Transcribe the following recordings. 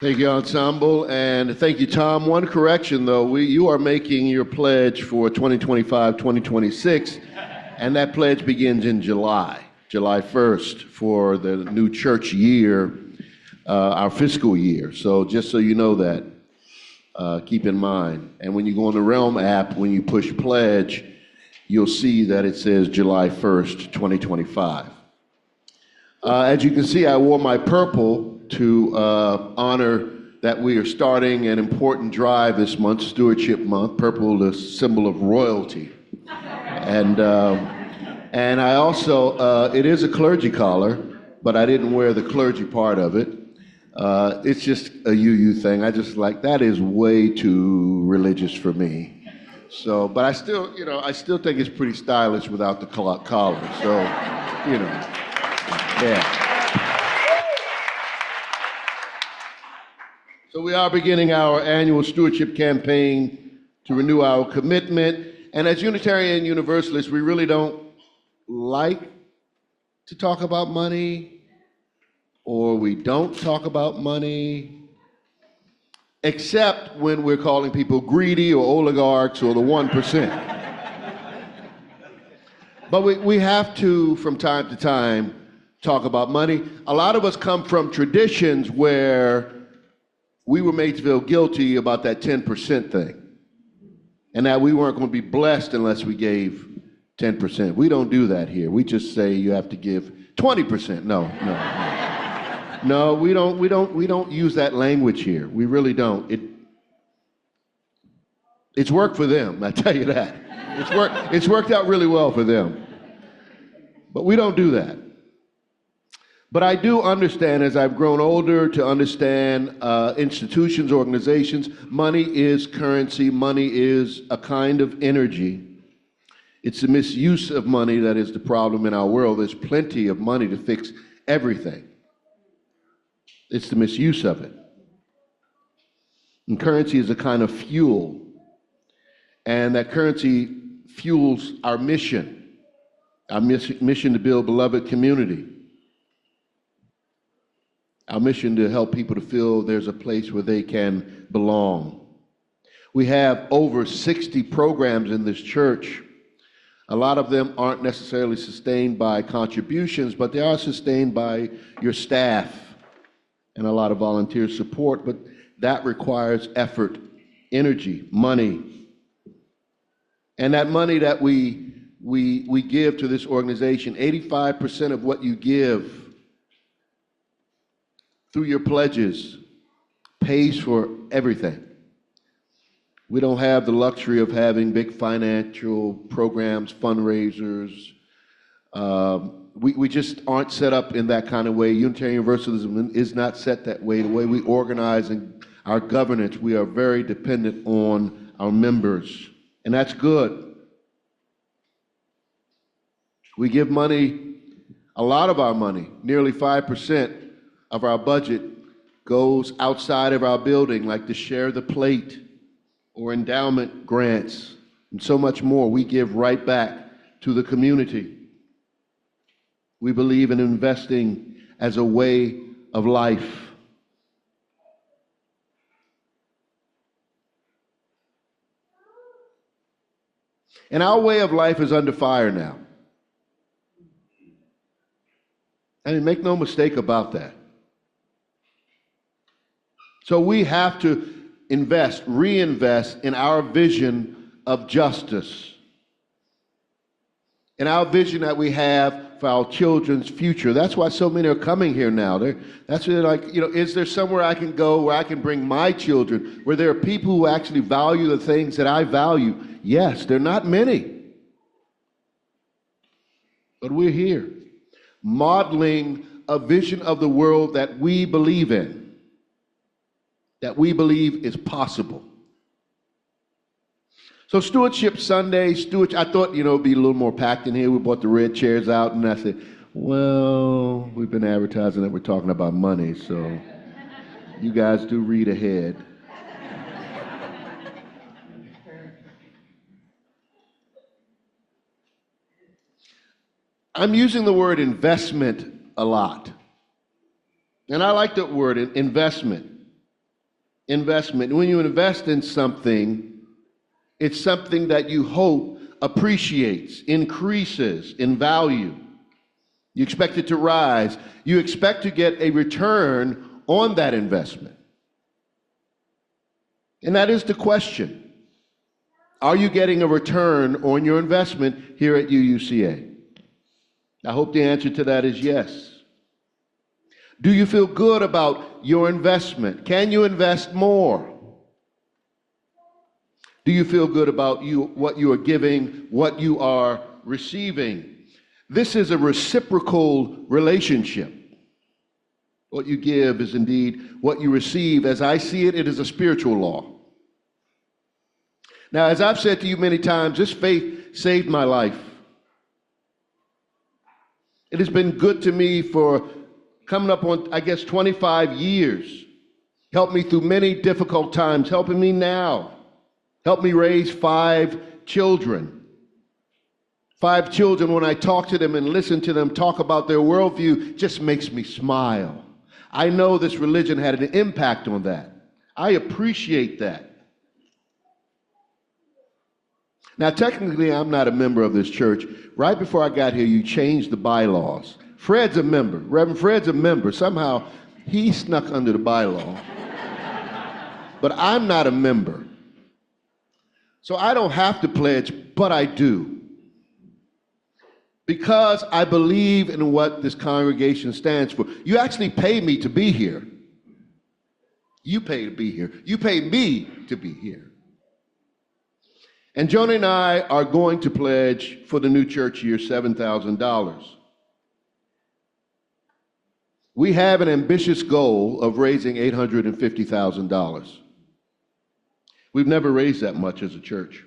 Thank you, Ensemble, and thank you, Tom. One correction, though. You are making your pledge for 2025, 2026, and that pledge begins in July 1st, for the new church year, our fiscal year. So just so you know that, keep in mind. And when you go on the Realm app, when you push pledge, you'll see that it says July 1st, 2025. As you can see, I wore my purple to honor that we are starting an important drive this month, Stewardship Month. Purple, the symbol of royalty. And I also, it is a clergy collar, but I didn't wear the clergy part of it. It's just a UU thing. I just like, that is way too religious for me. So, but I still think it's pretty stylish without the collar. So, yeah. So we are beginning our annual stewardship campaign to renew our commitment. And as Unitarian Universalists, we really don't like to talk about money, or we don't talk about money, except when we're calling people greedy or oligarchs or the 1%. But we have to, from time to time, talk about money. A lot of us come from traditions where we were made to feel guilty about that 10% thing, and that we weren't going to be blessed unless we gave 10%. We don't do that here. We just say you have to give 20%. No. No, we don't use that language here. We really don't. It's worked for them, I tell you that. It's worked out really well for them. But we don't do that. But I do understand, as I've grown older, to understand institutions, organizations, money is currency, money is a kind of energy. It's the misuse of money that is the problem in our world. There's plenty of money to fix everything. It's the misuse of it. And currency is a kind of fuel. And that currency fuels our mission to build beloved community. Our mission to help people to feel there's a place where they can belong. We have over 60 programs in this church. A lot of them aren't necessarily sustained by contributions, but they are sustained by your staff and a lot of volunteer support, but that requires effort, energy, money. And that money that we give to this organization, 85% of what you give through your pledges pays for everything. We don't have the luxury of having big financial programs, fundraisers. We just aren't set up in that kind of way. Unitarian Universalism is not set that way. The way we organize and our governance, we are very dependent on our members, and that's good. We give money, a lot of our money, nearly 5% of our budget goes outside of our building, like the Share the Plate or endowment grants, and so much more. We give right back to the community. We believe in investing as a way of life. And our way of life is under fire now. I mean, make no mistake about that. So we have to reinvest in our vision of justice, in our vision that we have for our children's future. That's why so many are coming here now. That's why they're like, is there somewhere I can go where I can bring my children, where there are people who actually value the things that I value? Yes, there are not many. But we're here, modeling a vision of the world that we believe in, that we believe is possible. So Stewardship Sunday, I thought, it'd be a little more packed in here. We brought the red chairs out, and I said, well, we've been advertising that we're talking about money, so you guys do read ahead. I'm using the word investment a lot. And I like that word, investment. investment. When you invest in something, it's something that you hope appreciates, increases in value. You expect it to rise. You expect to get a return on that investment. And that is the question. Are you getting a return on your investment here at UUCA? I hope the answer to that is yes. Do you feel good about your investment? Can you invest more? Do you feel good about what you are giving, what you are receiving? This is a reciprocal relationship. What you give is indeed what you receive. As I see it, it is a spiritual law. Now, as I've said to you many times, this faith saved my life. It has been good to me for coming up on, 25 years. Helped me through many difficult times, helping me now. Helped me raise 5 children. 5 children, when I talk to them and listen to them talk about their worldview, just makes me smile. I know this religion had an impact on that. I appreciate that. Now, technically, I'm not a member of this church. Right before I got here, you changed the bylaws. Fred's a member. Reverend Fred's a member. Somehow, he snuck under the bylaw. But I'm not a member. So I don't have to pledge, but I do. Because I believe in what this congregation stands for. You actually pay me to be here. You pay to be here. You pay me to be here. And Joni and I are going to pledge for the new church year $7,000. We have an ambitious goal of raising $850,000. We've never raised that much as a church.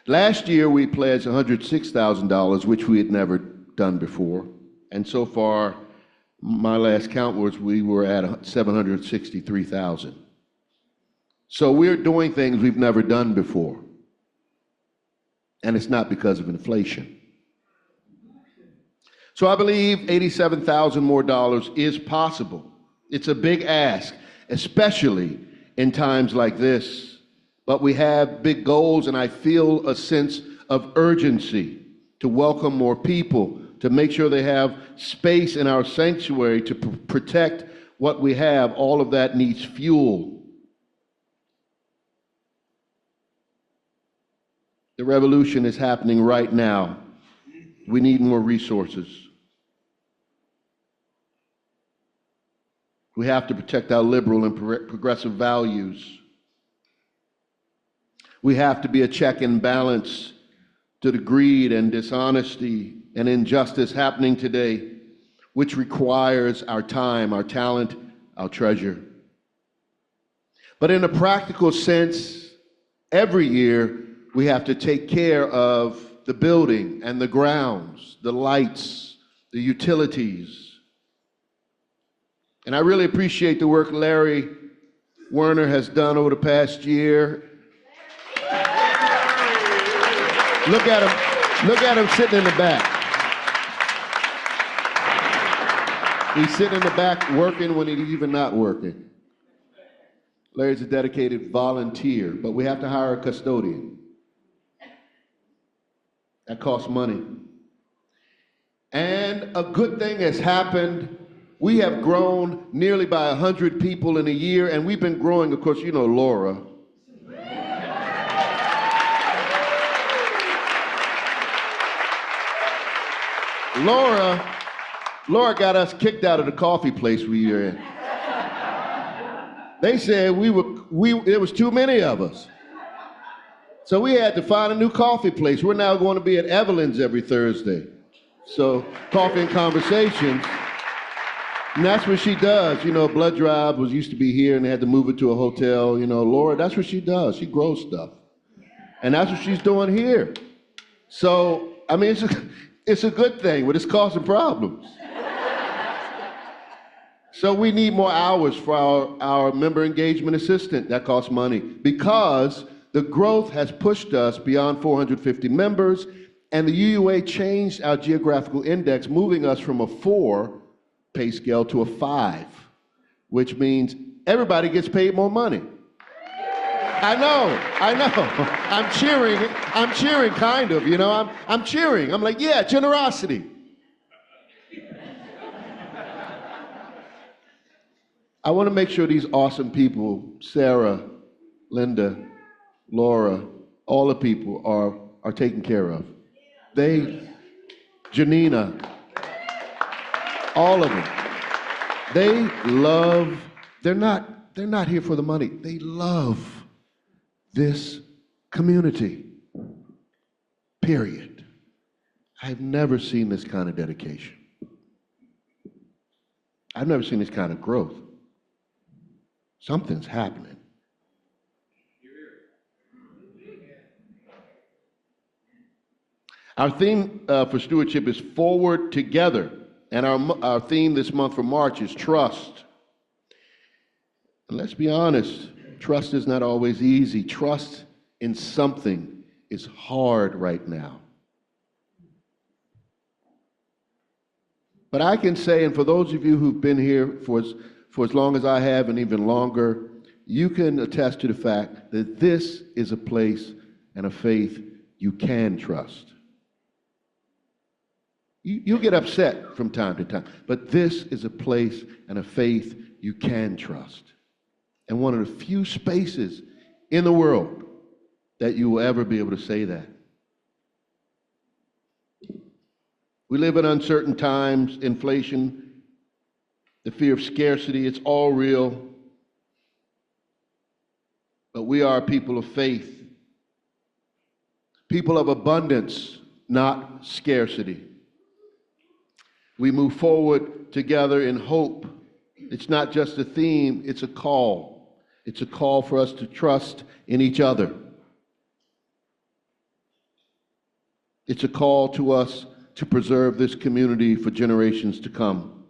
Last year, we pledged $106,000, which we had never done before. And so far, my last count was we were at $763,000. So we're doing things we've never done before. And it's not because of inflation. So I believe $87,000 more dollars is possible. It's a big ask, especially in times like this. But we have big goals, and I feel a sense of urgency to welcome more people, to make sure they have space in our sanctuary to protect what we have. All of that needs fuel. The revolution is happening right now. We need more resources. We have to protect our liberal and progressive values. We have to be a check and balance to the greed and dishonesty and injustice happening today, which requires our time, our talent, our treasure. But in a practical sense, every year we have to take care of the building and the grounds, the lights, the utilities. And I really appreciate the work Larry Werner has done over the past year. Look at him sitting in the back. He's sitting in the back working when he's even not working. Larry's a dedicated volunteer, but we have to hire a custodian. That costs money. And a good thing has happened. We have grown nearly by 100 people in a year, and we've been growing, of course, you know Laura. Laura got us kicked out of the coffee place we were in. They said there was too many of us. So we had to find a new coffee place. We're now going to be at Evelyn's every Thursday. So Coffee and Conversations. And that's what she does. You know, Blood Drive used to be here and they had to move it to a hotel. You know, Laura, that's what she does. She grows stuff. And that's what she's doing here. So, I mean, it's a good thing, but it's causing problems. So we need more hours for our member engagement assistant. That costs money because the growth has pushed us beyond 450 members, and the UUA changed our geographical index, moving us from a 4 pay scale to a 5, which means everybody gets paid more money. I know. I'm cheering kind of, I'm cheering. I'm like, yeah, generosity. I want to make sure these awesome people, Sarah, Linda, Laura, all the people are taken care of. Janina, all of them. They're not here for the money. They love this community, period. I've never seen this kind of dedication. I've never seen this kind of growth. Something's happening. Our theme for stewardship is Forward Together, and our theme this month for March is Trust. And let's be honest, trust is not always easy. Trust in something is hard right now. But I can say, and for those of you who've been here for as long as I have and even longer, you can attest to the fact that this is a place and a faith you can trust. You'll get upset from time to time, but this is a place and a faith you can trust. And one of the few spaces in the world that you will ever be able to say that. We live in uncertain times, inflation, the fear of scarcity, it's all real. But we are people of faith, people of abundance, not scarcity. We move forward together in hope. It's not just a theme, it's a call. It's a call for us to trust in each other. It's a call to us to preserve this community for generations to come.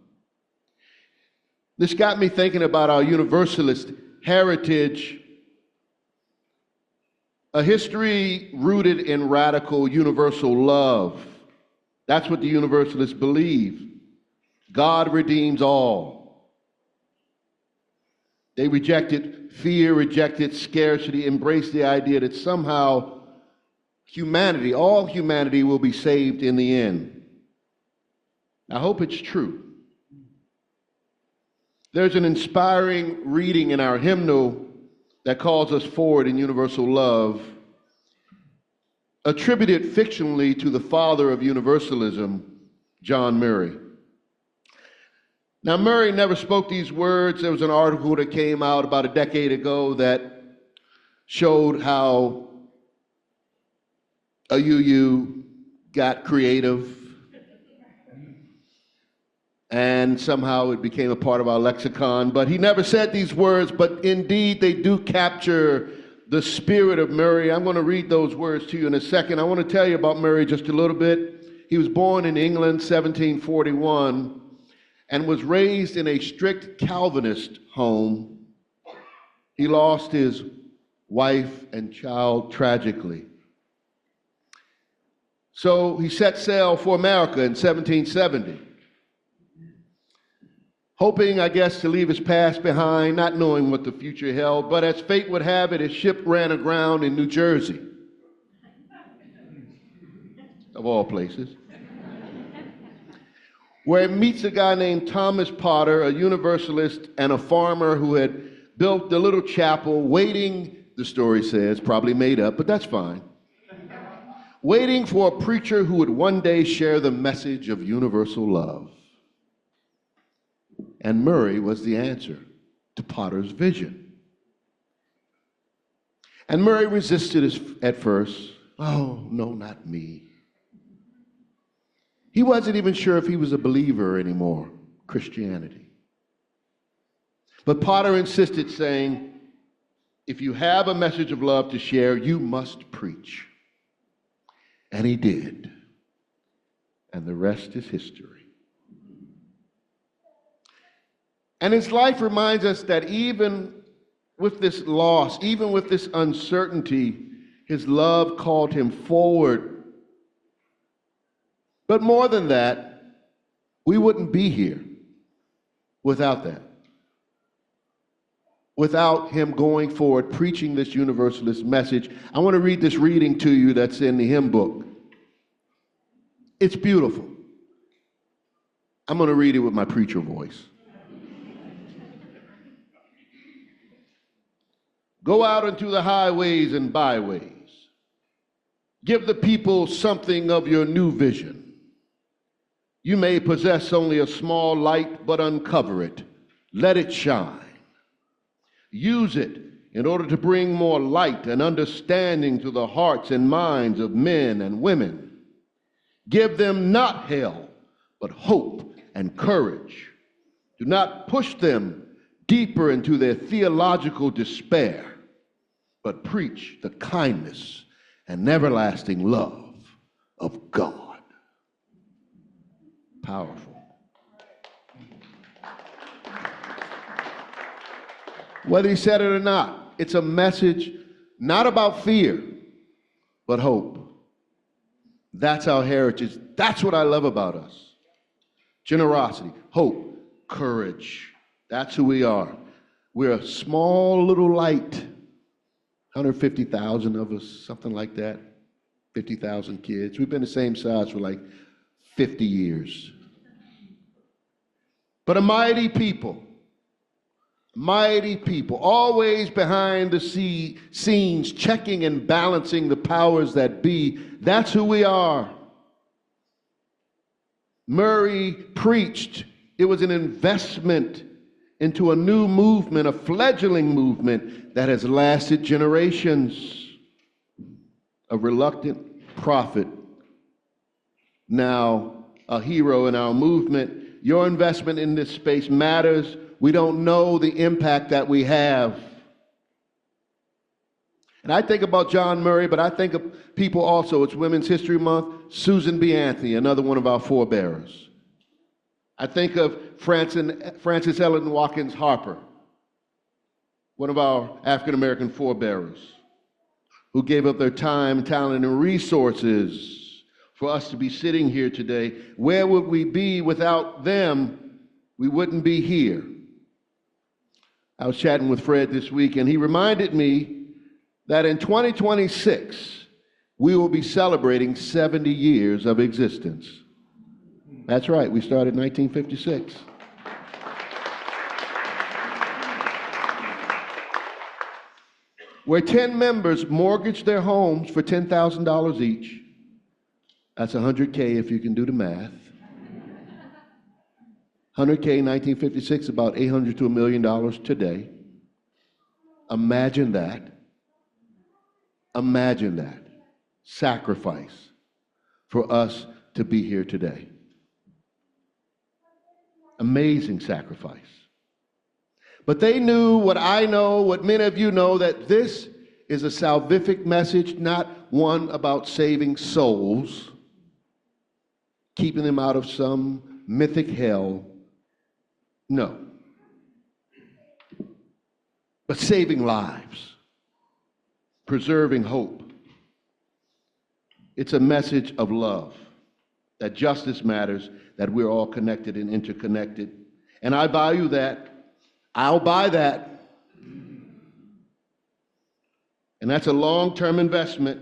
This got me thinking about our Universalist heritage, a history rooted in radical universal love. That's what the Universalists believe. God redeems all. They rejected fear, rejected scarcity, embraced the idea that somehow humanity, all humanity, will be saved in the end. I hope it's true. There's an inspiring reading in our hymnal that calls us forward in universal love, attributed fictionally to the father of universalism, John Murray. Now, Murray never spoke these words. There was an article that came out about a decade ago that showed how a UU got creative and somehow it became a part of our lexicon. But he never said these words, but indeed they do capture the spirit of Murray. I'm going to read those words to you in a second. I want to tell you about Murray just a little bit. He was born in England, 1741, and was raised in a strict Calvinist home. He lost his wife and child tragically. So he set sail for America in 1770, hoping, I guess, to leave his past behind, not knowing what the future held. But as fate would have it, his ship ran aground in New Jersey, of all places, where it meets a guy named Thomas Potter, a Universalist and a farmer who had built the little chapel, waiting, the story says, probably made up, but that's fine, waiting for a preacher who would one day share the message of universal love. And Murray was the answer to Potter's vision. And Murray resisted at first. Oh, no, not me. He wasn't even sure if he was a believer anymore, Christianity. But Potter insisted, saying, if you have a message of love to share, you must preach. And he did. And the rest is history. And his life reminds us that even with this loss, even with this uncertainty, his love called him forward. But more than that, we wouldn't be here without that. without him going forward preaching this universalist message. I want to read this reading to you that's in the hymn book. It's beautiful. I'm going to read it with my preacher voice. Go out into the highways and byways. Give the people something of your new vision. You may possess only a small light, but uncover it. Let it shine. Use it in order to bring more light and understanding to the hearts and minds of men and women. Give them not hell, but hope and courage. Do not push them deeper into their theological despair, but preach the kindness and everlasting love of God. Powerful. Whether he said it or not, it's a message not about fear, but hope. That's our heritage. That's what I love about us. Generosity, hope, courage. That's who we are. We're a small little light. 150,000 of us, something like that. 50,000 kids. We've been the same size for like 50 years. But a mighty people, always behind the scenes, checking and balancing the powers that be. That's who we are. Murray preached. It was an investment into a new movement, a fledgling movement that has lasted generations. A reluctant prophet, now a hero in our movement. Your investment in this space matters. We don't know the impact that we have. And I think about John Murray, but I think of people also. It's Women's History Month. Susan B. Anthony, another one of our forebearers. I think of Frances Ellen Watkins Harper, one of our African-American forebearers, who gave up their time, talent, and resources for us to be sitting here today. Where would we be without them? We wouldn't be here. I was chatting with Fred this week, and he reminded me that in 2026, we will be celebrating 70 years of existence. That's right, we started in 1956. Where 10 members mortgaged their homes for $10,000 each. That's $100K if you can do the math. $100K in 1956, about $800 to $1 million today. Imagine that. Imagine that. Sacrifice for us to be here today. Amazing sacrifice. But they knew what I know, what many of you know, that this is a salvific message, not one about saving souls, keeping them out of some mythic hell. No. But saving lives, preserving hope. It's a message of love, that justice matters, that we're all connected and interconnected. And I value that. I'll buy that. And that's a long-term investment.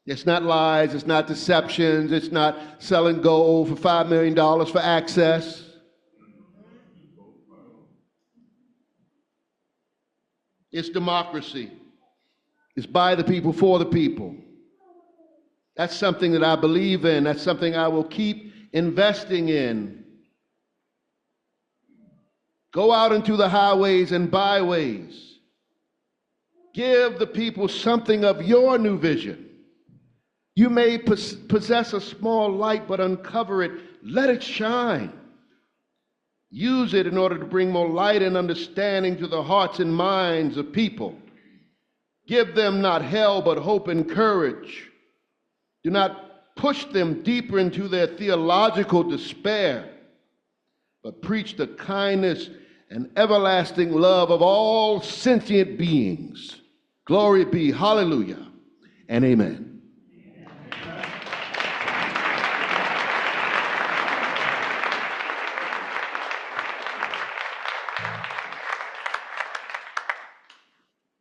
It's not lies, it's not deceptions, it's not selling gold for $5 million for access. It's democracy. It's by the people, for the people. That's something that I believe in. That's something I will keep investing in. Go out into the highways and byways. Give the people something of your new vision. You may possess a small light, but uncover it. Let it shine. Use it in order to bring more light and understanding to the hearts and minds of people. Give them not hell, but hope and courage. Do not push them deeper into their theological despair, but preach the kindness and everlasting love of all sentient beings. Glory be, hallelujah, and amen.